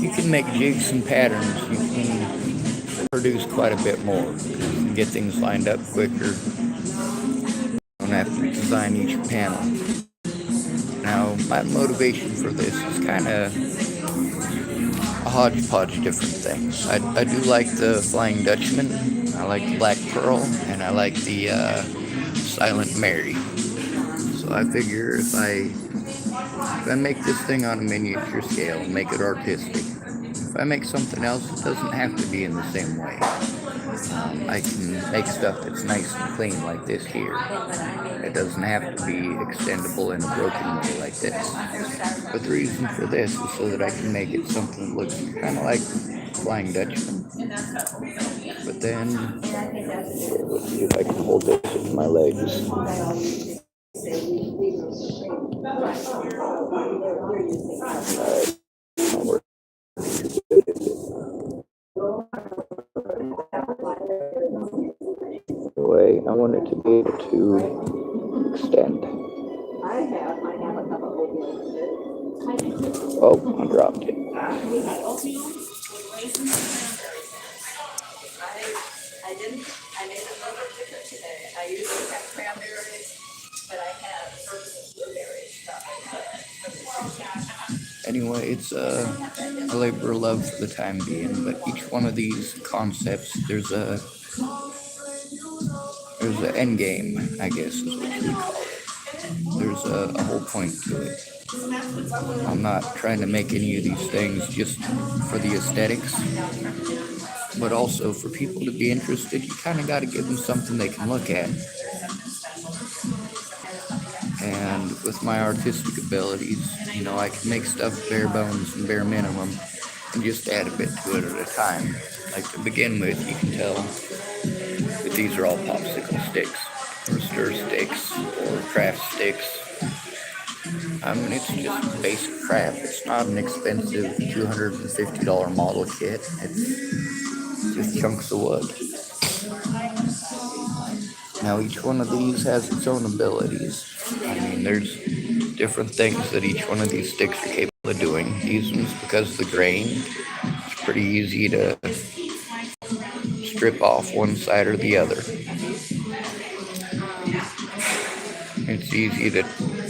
you can make jigs and patterns, you can produce quite a bit more. You can get things lined up quicker. You don't have to design each panel. Now, my motivation for this is kind of a hodgepodge of different things. I do like the Flying Dutchman, I like the Black Pearl, and I like the Silent Mary. So I figure if I make this thing on a miniature scale and make it artistic, if I make something else, it doesn't have to be in the same way. I can make stuff that's nice and clean like this here. It doesn't have to be extendable in a broken way like this. But the reason for this is so that I can make it something that looks kind of like Flying Dutchman. But then, let's see if I can hold this with my legs. Way I want it to be able to extend. Oh, I dropped it. I made it a little bit different today. I usually have cranberries, but I have blueberries. Anyway, it's a labor of love for the time being, but each one of these concepts, there's an end game, I guess is what you would call it. There's a whole point to it. I'm not trying to make any of these things just for the aesthetics, but also for people to be interested. You kind of got to give them something they can look at. And with my artistic abilities, I can make stuff bare bones and bare minimum and just add a bit to it at a time. Like to begin with, you can tell that these are all popsicle sticks or stir sticks or craft sticks. It's just basic crap. It's not an expensive $250 model kit. It's just chunks of wood. Now each one of these has its own abilities. There's different things that each one of these sticks are capable of doing. These ones, because of the grain, it's pretty easy to strip off one side or the other. It's easy to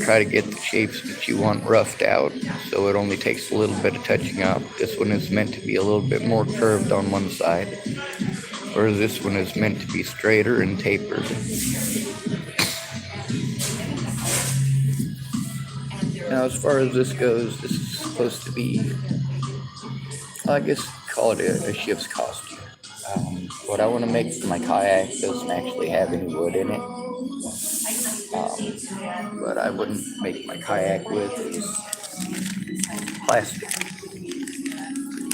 try to get the shapes that you want roughed out, so it only takes a little bit of touching up. This one is meant to be a little bit more curved on one side, whereas this one is meant to be straighter and tapered. Now, as far as this goes, this is supposed to be, I guess, call it a ship's costume. What I want to make for my kayak doesn't actually have any wood in it. What I wouldn't make my kayak with is plastic.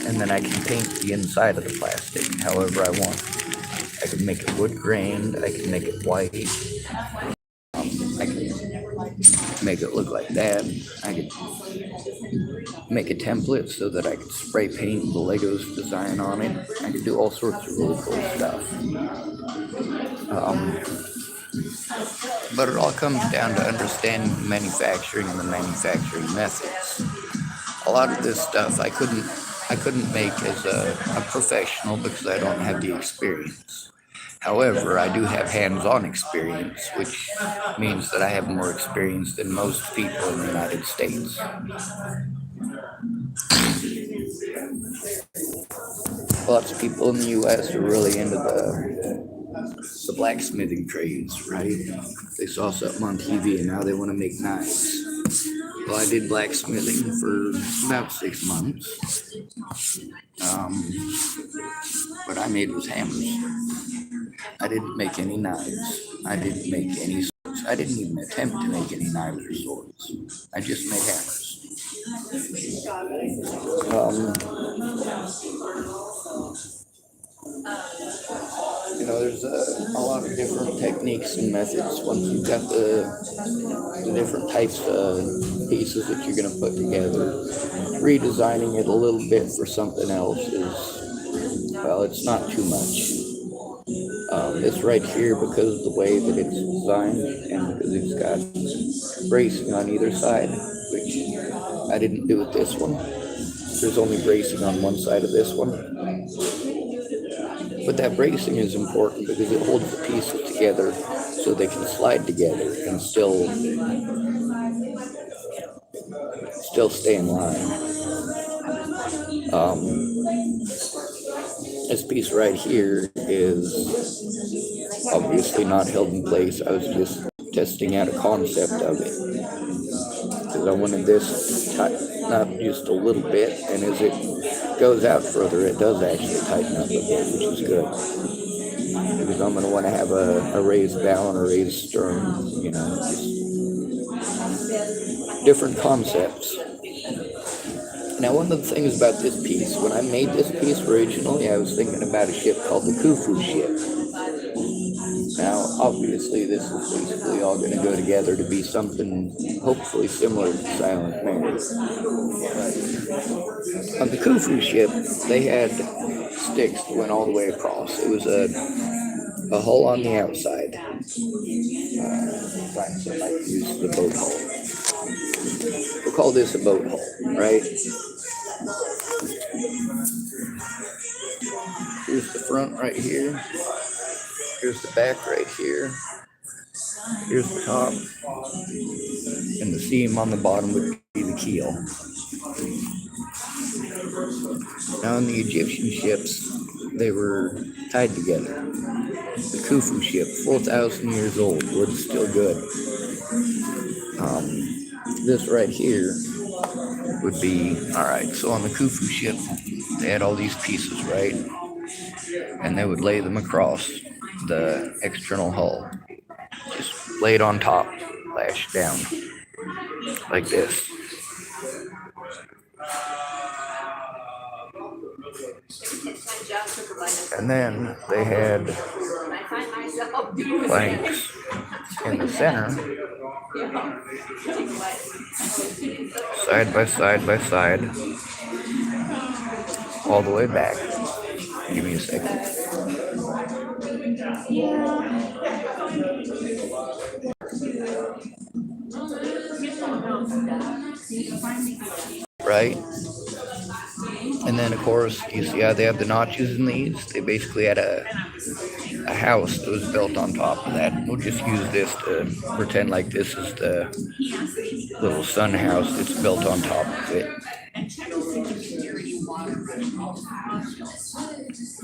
And then I can paint the inside of the plastic however I want. I can make it wood grained, I can make it white, I can make it look like that. I can make a template so that I can spray paint the Legos design on it. I can do all sorts of really cool stuff. But it all comes down to understanding manufacturing and the manufacturing methods. A lot of this stuff I couldn't make as a professional because I don't have the experience. However, I do have hands-on experience, which means that I have more experience than most people in the United States. Lots of people in the U.S. are really into the blacksmithing trades, right? They saw something on TV and now they want to make knives. Well, I did blacksmithing for about 6 months. What I made was hammers. I didn't make any knives. I didn't make any swords. I didn't even attempt to make any knives or swords. I just made hammers. There's a lot of different techniques and methods. Once you've got the different types of pieces that you're going to put together, redesigning it a little bit for something else is, well, it's not too much. This right here, because of the way that it's designed and because it's got bracing on either side, which I didn't do with this one. there's only bracing on one side of this one. But that bracing is important because it holds the pieces together so they can slide together and still stay in line. This piece right here is obviously not held in place. I was just testing out a concept of it because I wanted this tighten up just a little bit, and as it goes out further, it does actually tighten up a bit, which is good because I'm going to want to have a raised bow and a raised stern, just different concepts. Now, one of the things about this piece, when I made this piece originally, I was thinking about a ship called the Khufu ship. Now, obviously, this is basically all going to go together to be something hopefully similar to Silent Mary. On the Khufu ship, they had sticks that went all the way across. It was a hull on the outside. Find some I can use the boat hull. We'll call this a boat hull, right? Here's the front right here. Here's the back right here. Here's the top. And the seam on the bottom would be the keel. Now on the Egyptian ships, they were tied together. The Khufu ship, 4,000 years old, wood's still good. This right here would be, alright, so on the Khufu ship, they had all these pieces, right? And they would lay them across the external hull. Just lay it on top, lash down, like this. And then they had planks in the center, side by side by side, all the way back. Give me a second. Right? And then, of course, you see how they have the notches in these? They basically had a house that was built on top of that. We'll just use this to pretend like this is the little sun house that's built on top of it.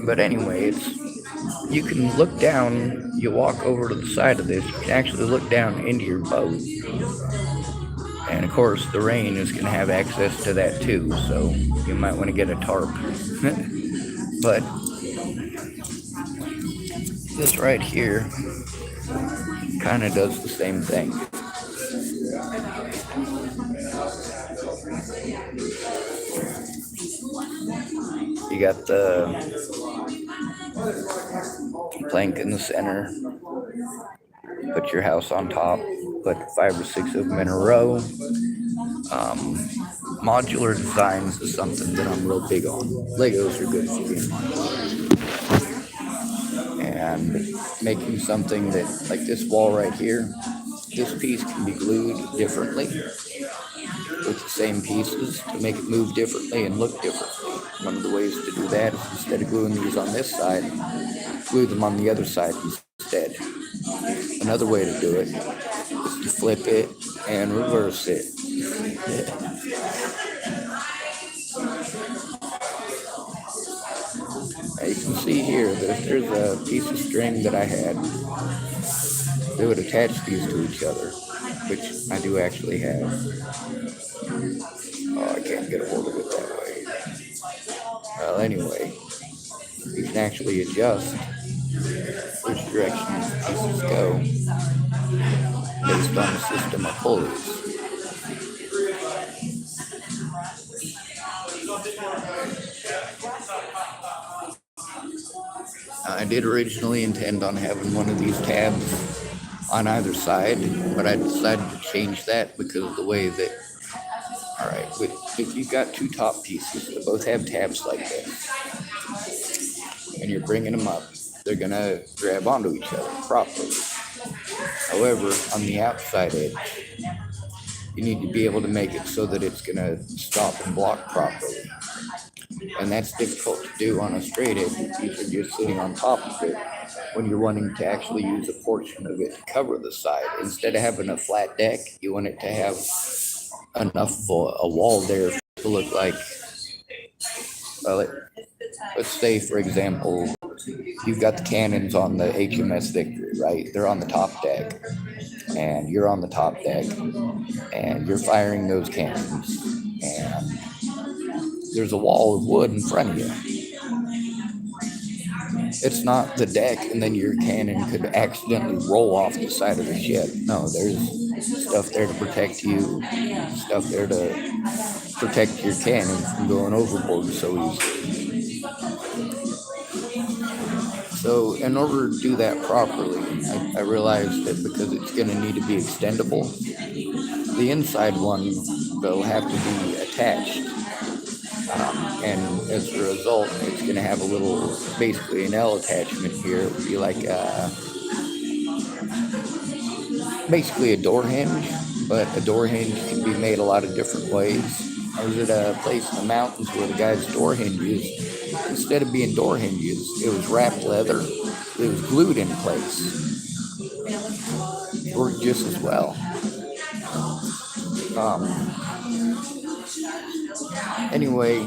But anyway, you can look down, you walk over to the side of this, you can actually look down into your boat. And of course, the rain is going to have access to that too, so you might want to get a tarp. But this right here kind of does the same thing. You got the plank in the center, put your house on top, put 5 or 6 of them in a row. Modular designs is something that I'm real big on. Legos are good for being modular. And making something that, like this wall right here, this piece can be glued differently with the same pieces to make it move differently and look differently. One of the ways to do that is instead of gluing these on this side, glue them on the other side instead. Another way to do it is to flip it and reverse it. Now you can see here that if there's a piece of string that I had, they would attach these to each other, which I do actually have. Oh, I can't get a hold of it that way. Well, anyway, you can actually adjust which direction these pieces go based on the system of pulleys. I did originally intend on having one of these tabs on either side, but I decided to change that because of the way that, alright, if you've got 2 top pieces that both have tabs like this, and you're bringing them up, they're going to grab onto each other properly. However, on the outside edge, you need to be able to make it so that it's going to stop and block properly. And that's difficult to do on a straight edge if you're just sitting on top of it when you're wanting to actually use a portion of it to cover the side. Instead of having a flat deck, you want it to have enough of a wall there to look like, well, let's say, for example, you've got the cannons on the HMS Victory, right? They're on the top deck, and you're on the top deck, and you're firing those cannons, and there's a wall of wood in front of you. It's not the deck, and then your cannon could accidentally roll off the side of the ship. No, there's stuff there to protect you, stuff there to protect your cannon from going overboard so easily. So in order to do that properly, I realized that because it's going to need to be extendable, the inside one will have to be attached. And as a result, it's going to have a little, basically an L attachment here. It would be like basically a door hinge, but a door hinge can be made a lot of different ways. I was at a place in the mountains where the guy's door hinges, instead of being door hinges, it was wrapped leather. It was glued in place. It worked just as well. Anyway,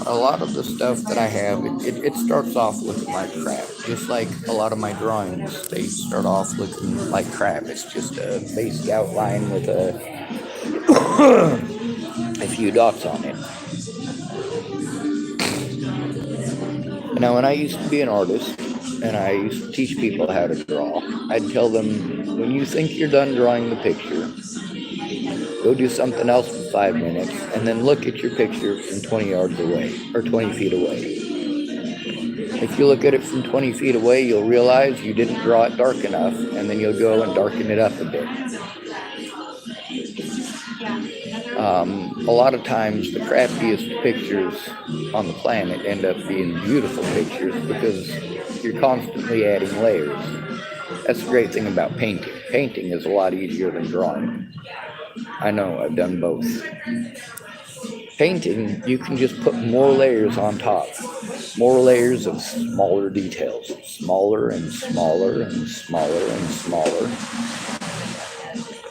a lot of the stuff that I have, it starts off looking like crap. Just like a lot of my drawings, they start off looking like crap. It's just a basic outline with a few dots on it. Now, when I used to be an artist, and I used to teach people how to draw, I'd tell them, when you think you're done drawing the picture, go do something else for 5 minutes, and then look at your picture from 20 yards away, or 20 feet away. If you look at it from 20 feet away, you'll realize you didn't draw it dark enough, and then you'll go and darken it up a bit. A lot of times, the crappiest pictures on the planet end up being beautiful pictures because you're constantly adding layers. That's the great thing about painting. Painting is a lot easier than drawing. I know, I've done both. Painting, you can just put more layers on top. More layers of smaller details. Smaller and smaller and smaller and smaller.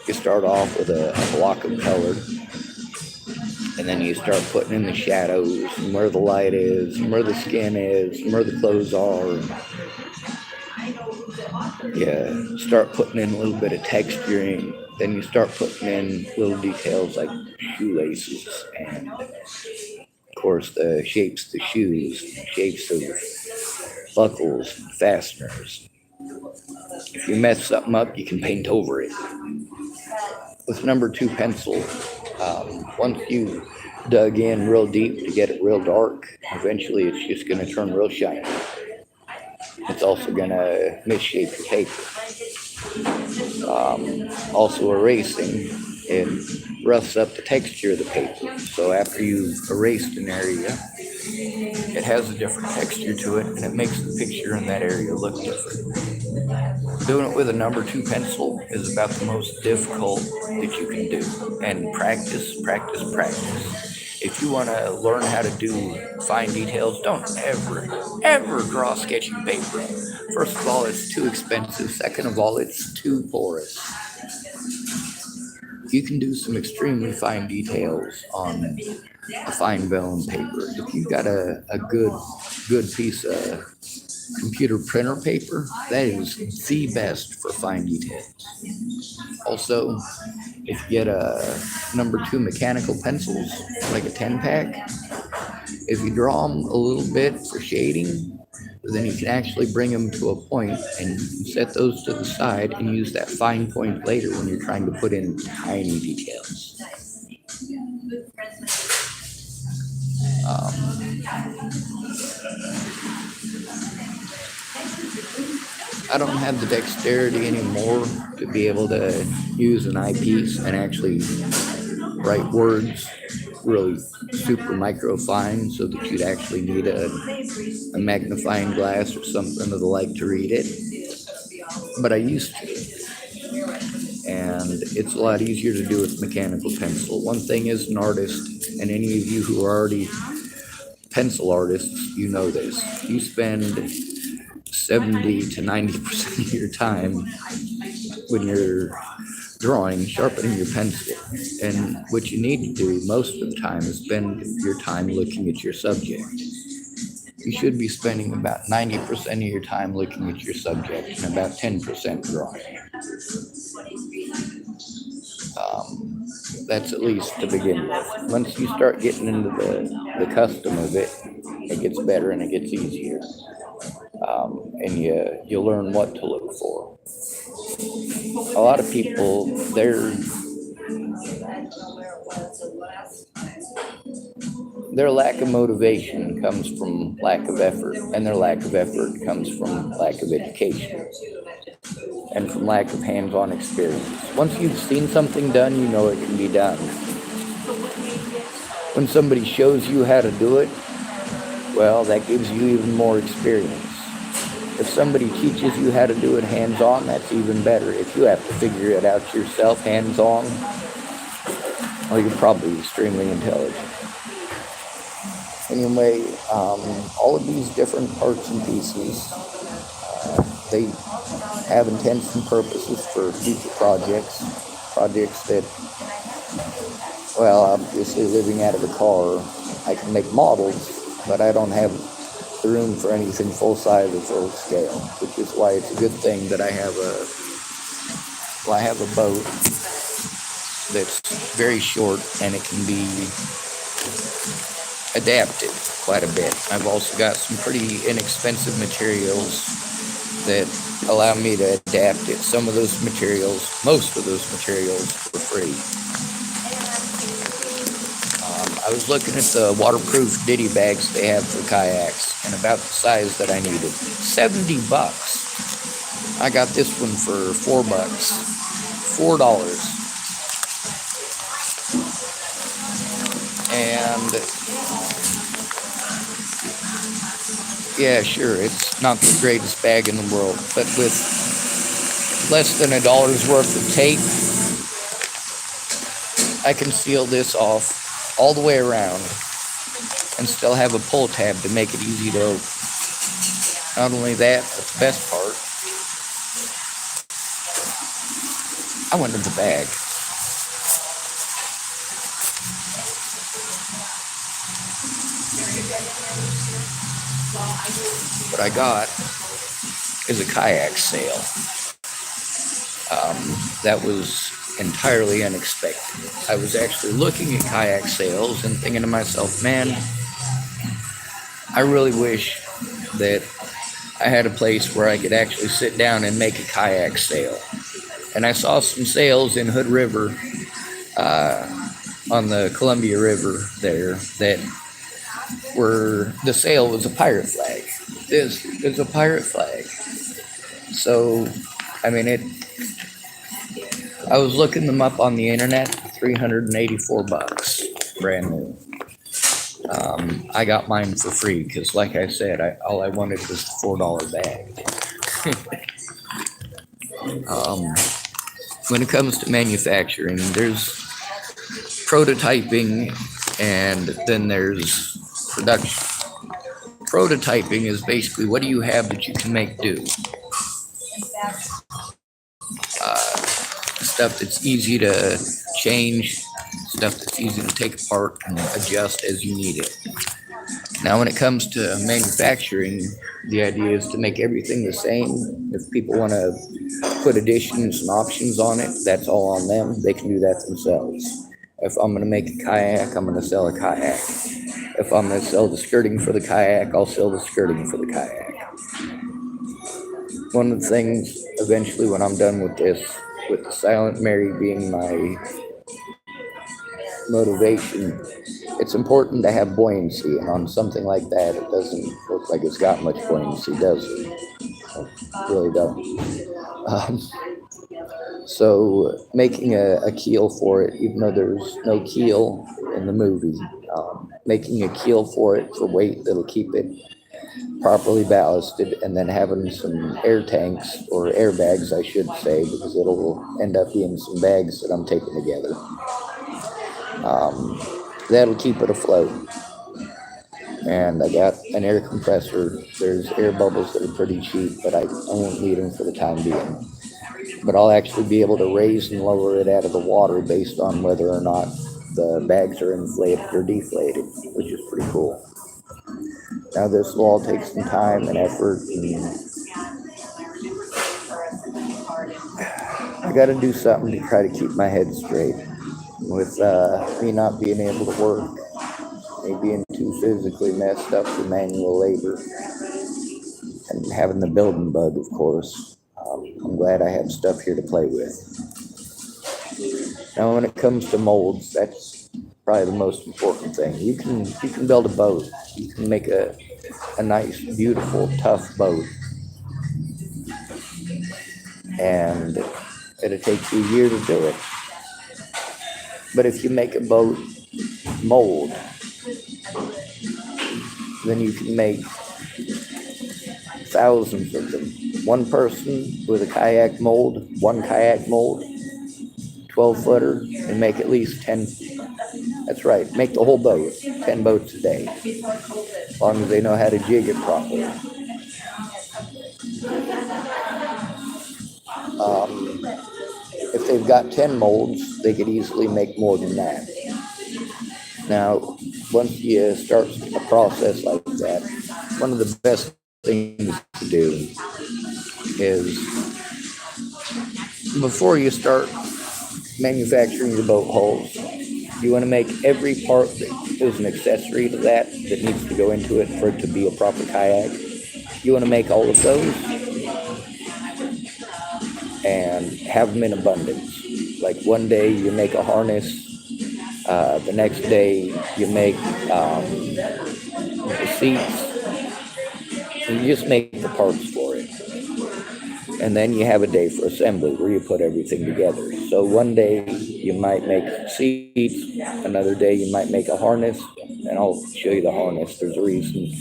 You start off with a block of color. And then you start putting in the shadows, and where the light is, and where the skin is, and where the clothes are. You start putting in a little bit of texturing. Then you start putting in little details like shoelaces, and of course the shapes of the shoes, the shapes of buckles and fasteners. If you mess something up, you can paint over it. With number 2 pencil, once you dug in real deep to get it real dark, eventually it's just going to turn real shiny. It's also going to misshape your paper. Also erasing, it roughs up the texture of the paper. So after you've erased an area, it has a different texture to it, and it makes the picture in that area look different. Doing it with a number 2 pencil is about the most difficult that you can do. And practice, practice, practice. If you want to learn how to do fine details, don't ever draw sketching paper. First of all, it's too expensive. Second of all, it's too porous. You can do some extremely fine details on a fine vellum paper. If you've got a good piece of computer printer paper, that is the best for fine details. Also, if you get a number 2 mechanical pencils, like a 10-pack, if you draw them a little bit for shading, then you can actually bring them to a point and you can set those to the side and use that fine point later when you're trying to put in tiny details. I don't have the dexterity anymore to be able to use an eyepiece and actually write words really super micro fine so that you'd actually need a magnifying glass or something of the like to read it. But I used to. and it's a lot easier to do with mechanical pencil. One thing as an artist, and any of you who are already pencil artists, you know this. You spend 70 to 90% of your time when you're drawing, sharpening your pencil. And what you need to do most of the time is spend your time looking at your subject. You should be spending about 90% of your time looking at your subject and about 10% drawing. That's at least to begin with. Once you start getting into the custom of it, it gets better and it gets easier. And you learn what to look for. A lot of people, their lack of motivation comes from lack of effort, and their lack of effort comes from lack of education and from lack of hands-on experience. Once you've seen something done, you know it can be done. When somebody shows you how to do it, well, that gives you even more experience. If somebody teaches you how to do it hands-on, that's even better. If you have to figure it out yourself hands-on, well, you're probably extremely intelligent. Anyway, all of these different parts and pieces, they have intents and purposes for future projects that, well, obviously living out of a car, I can make models, but I don't have the room for anything full size or full scale, which is why it's a good thing that I have a boat that's very short and it can be adapted quite a bit. I've also got some pretty inexpensive materials that allow me to adapt it. Most of those materials for free. I was looking at the waterproof ditty bags they have for kayaks and about the size that I needed. $70. I got this one for $4. $4. And yeah, sure, it's not the greatest bag in the world, but with less than $1 worth of tape, I can seal this off all the way around and still have a pull tab to make it easy to open. Not only that, but the best part, I went to the bag. What I got is a kayak sail. That was entirely unexpected. I was actually looking at kayak sails and thinking to myself, man, I really wish that I had a place where I could actually sit down and make a kayak sail. And I saw some sails in Hood River, on the Columbia River there, that the sail was a pirate flag. This is a pirate flag. So, I mean, I was looking them up on the internet, $384, brand new. I got mine for free because, like I said, all I wanted was the $4 bag. When it comes to manufacturing, there's prototyping and then there's production. Prototyping is basically what do you have that you can make do. Stuff that's easy to change, stuff that's easy to take apart and adjust as you need it. Now, when it comes to manufacturing, the idea is to make everything the same. If people want to put additions and options on it, that's all on them. They can do that themselves. If I'm going to make a kayak, I'm going to sell a kayak. If I'm going to sell the skirting for the kayak, I'll sell the skirting for the kayak. One of the things, eventually, when I'm done with this, with the Silent Mary being my motivation, it's important to have buoyancy, and on something like that, it doesn't look like it's got much buoyancy, does it? It really don't. So making a keel for it, even though there's no keel in the movie, making a keel for it for weight that'll keep it properly ballasted, and then having some air tanks, or airbags I should say, because it'll end up being some bags that I'm taking together. That'll keep it afloat. And I got an air compressor. There's air bubbles that are pretty cheap, but I won't need them for the time being. But I'll actually be able to raise and lower it out of the water based on whether or not the bags are inflated or deflated, which is pretty cool. Now this will all take some time and effort, and I got to do something to try to keep my head straight. With me not being able to work, me being too physically messed up for manual labor, and having the building bug, of course. I'm glad I have stuff here to play with. Now, when it comes to molds, that's probably the most important thing. You can build a boat. You can make a nice, beautiful, tough boat, and it'll take you a year to do it. But if you make a boat mold, then you can make thousands of them. One person with a kayak mold, one kayak mold, 12-footer, and make at least 10. That's right, make the whole boat, 10 boats a day, as long as they know how to jig it properly. If they've got 10 molds, they could easily make more than that. Now, once you start a process like that, one of the best things to do is, before you start manufacturing the boat hulls, you want to make every part that is an accessory to that needs to go into it for it to be a proper kayak. You want to make all of those and have them in abundance. Like one day you make a harness, the next day you make the seats, and you just make the parts for it. And then you have a day for assembly where you put everything together. So one day you might make seats, another day you might make a harness, and I'll show you the harness. There's a reason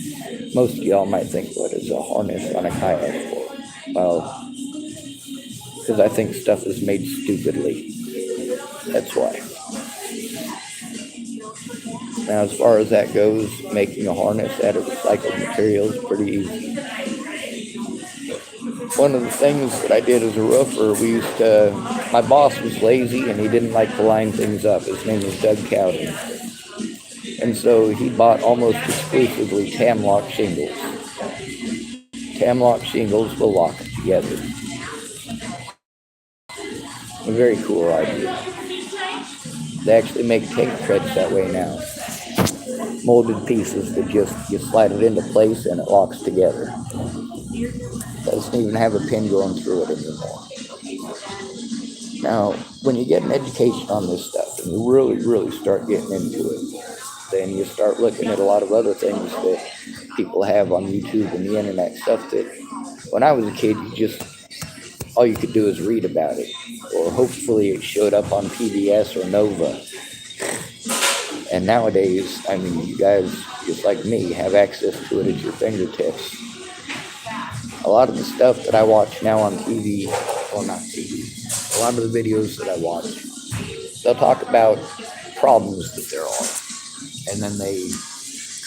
most of y'all might think, what is a harness on a kayak for? Well, because I think stuff is made stupidly. That's why. Now, as far as that goes, making a harness out of recycled material is pretty easy. One of the things that I did as a roofer, my boss was lazy and he didn't like to line things up. His name was Doug Cowden. And so he bought almost exclusively Tamlock shingles. Tamlock shingles will lock together. A very cool idea. They actually make tank treads that way now. Molded pieces that you slide it into place and it locks together. Doesn't even have a pin going through it anymore. Now, when you get an education on this stuff and you really, really start getting into it, then you start looking at a lot of other things that people have on YouTube and the internet, stuff that when I was a kid, all you could do is read about it, or hopefully it showed up on PBS or Nova. And nowadays, I mean, you guys, just like me, have access to it at your fingertips. A lot of the stuff that I watch now on TV, well, not TV, a lot of the videos that I watch, they'll talk about problems that there are, and then they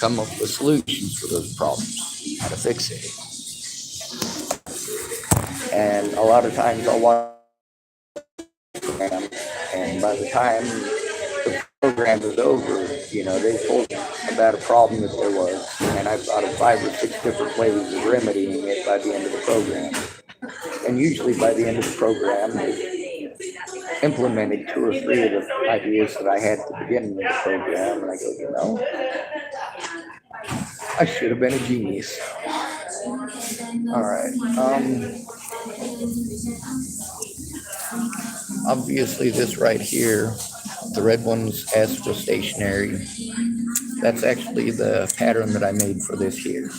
come up with solutions for those problems, how to fix it. And a lot of times I'll watch them, and by the time the program is over, they told me about a problem that there was, and I've thought of 5 or 6 different ways of remedying it by the end of the program. And usually by the end of the program, they've implemented 2 or 3 of the ideas that I had at the beginning of the program, and I go, I should have been a genius. All right. Obviously, this right here, the red one's S for stationary. That's actually the pattern that I made for this here.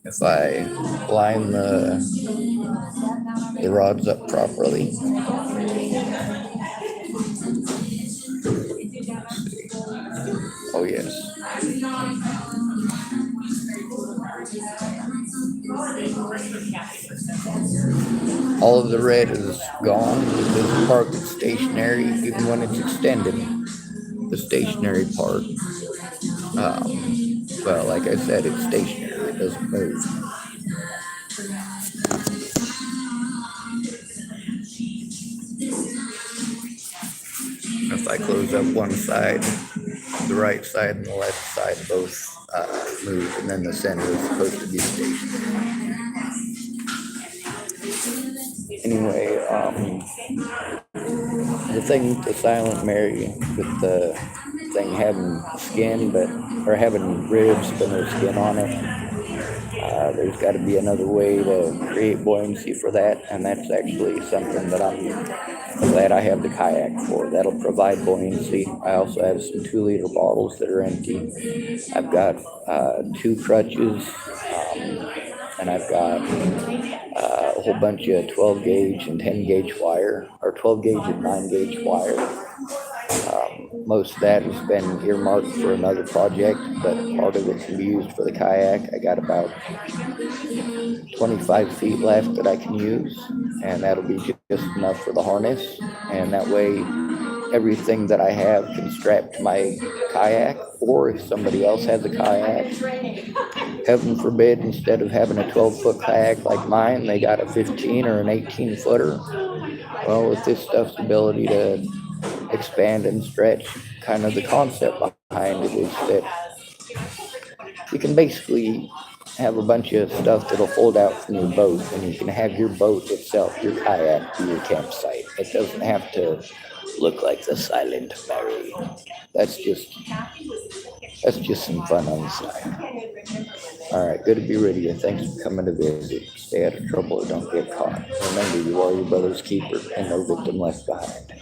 If I line the rods up properly. Oh yes. All of the red is gone. It doesn't park stationary even when it's extended. The stationary part, well, like I said, it's stationary. It doesn't move. If I close up one side, the right side and the left side both move, and then the center is supposed to be stationary. Anyway, the thing with the Silent Mary, with the thing having skin, or having ribs but no skin on it, there's got to be another way to create buoyancy for that, and that's actually something that I'm glad I have the kayak for. That'll provide buoyancy. I also have some 2-liter bottles that are empty. I've got 2 crutches, and I've got a whole bunch of 12 gauge and 10 gauge wire, or 12 gauge and 9 gauge wire. Most of that has been earmarked for another project, but part of it can be used for the kayak. I got about 25 feet left that I can use, and that'll be just enough for the harness. And that way, everything that I have can strap to my kayak, or if somebody else has a kayak, heaven forbid, instead of having a 12-foot kayak like mine, they got a 15 or an 18-footer. Well, with this stuff's ability to expand and stretch, kind of the concept behind it is that you can basically have a bunch of stuff that'll fold out from your boat, and you can have your boat itself, your kayak, be your campsite. It doesn't have to look like the Silent Mary. That's just some fun on the side. All right, good to be with you. Thanks for coming to visit. Stay out of trouble or don't get caught. Remember, you are your brother's keeper and no victim left behind.